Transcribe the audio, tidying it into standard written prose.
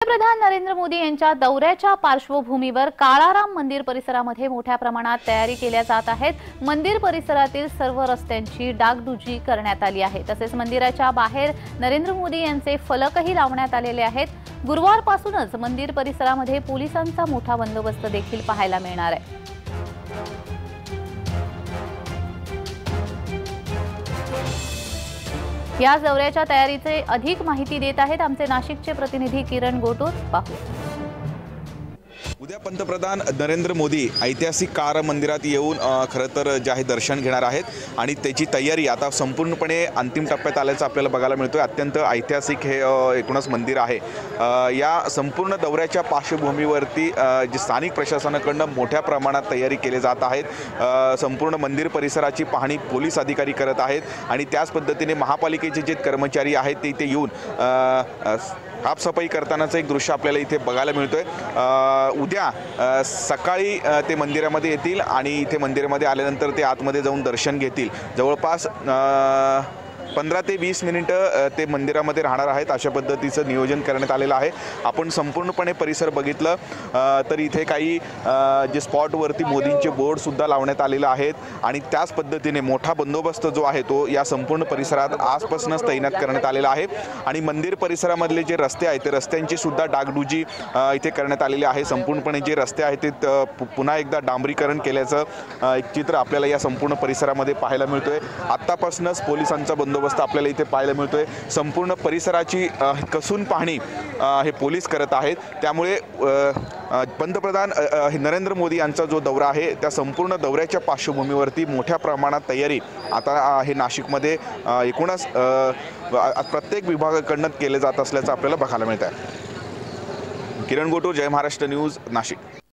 पंतप्रधान नरेंद्र मोदी यांच्या दौऱ्याच्या पार्श्वभूमीवर काळाराम मंदिर परिसरामध्ये मोठ्या प्रमाणात तयारी केल्या जात आहेत। मंदिर परिसरातील सर्व रस्त्यांची डागडुजी करण्यात आली आहे। तसेच मंदिराच्या बाहेर नरेंद्र मोदी यांचे फलकही लावण्यात आलेले आहेत। गुरुवारपासूनच मंदिर परिसरामध्ये पोलिसांचा मोठा बंदोबस्त देखील पाहायला मिळणार आहे। या दौऱ्याच्या तयारीचे अधिक माहिती देत आहेत आमचे नाशिकचे प्रतिनिधी किरण गोटूर। पाहू। उद्या पंतप्रधान नरेंद्र मोदी ऐतिहासिक काळाराम मंदिरात येऊन खरं तर जे आहे दर्शन घेणार आहेत आणि त्याची तयारी आता संपूर्णपणे अंतिम टप्प्यात आल्याचं आपल्याला बघायला मिळतोय। अत्यंत ऐतिहासिक हे एकूणच मंदिर आहे। या संपूर्ण दौऱ्याच्या पार्श्वभूमीवरती जे स्थानिक प्रशासनाकडून मोठ्या प्रमाणात तयारी केली जात आहेत। संपूर्ण मंदिर परिसराची पाहणी पोलीस अधिकारी करत आहेत आणि त्याच पद्धतीने महापालिकेचे जे कर्मचारी आहेत ते इथे येऊन साफसफाई करतानाचं एक दृश्य आपल्याला इथे बघायला मिळतोय। उद्या सकाळी ते मंदिरामध्ये येतील आणि इथे मंदिरामध्ये आल्यानंतर ते आतमध्ये जाऊन दर्शन घेतील। जवळपास 15 ते 20 मिनिटं ते मंदिरामध्ये राहणार आहेत अशा पद्धतीचं नियोजन करण्यात आलेलं आहे। आपण संपूर्णपणे परिसर बघितलं तर इथे काही जे स्पॉटवरती मोदींचे बोर्ड सुद्धा लावण्यात आलेले आहेत आणि त्याच पद्धतीने मोठा बंदोबस्त जो आहे तो या संपूर्ण परिसरात आजपासूनच तैनात करण्यात आलेला आहे। आणि मंदिर परिसरामधले जे रस्ते आहेत ते रस्त्यांची सुद्धा डागडुजी इथे करण्यात आलेली आहे। संपूर्णपणे जे रस्ते आहेत ते पुन्हा एकदा डांबरीकरण केल्याचं एक चित्र आपल्याला या संपूर्ण परिसरामध्ये पाहायला मिळतोय। आत्तापासूनच पोलिसांचा बंदोबस्त आपल्याला इथे पाहायला मिळतोय। संपूर्ण परिसराची कसून पाहणी हे पोलीस करत आहेत। त्यामुळे पंतप्रधान नरेंद्र मोदी यांचा जो दौरा आहे त्या संपूर्ण दौऱ्याच्या पार्श्वभूमीवरती मोठ्या प्रमाणात तयारी आता हे नाशिकमध्ये एकूणच प्रत्येक विभागाकडून केले जात असल्याचं आपल्याला बघायला मिळत आहे। किरण गोटूर, जय महाराष्ट्र न्यूज, नाशिक।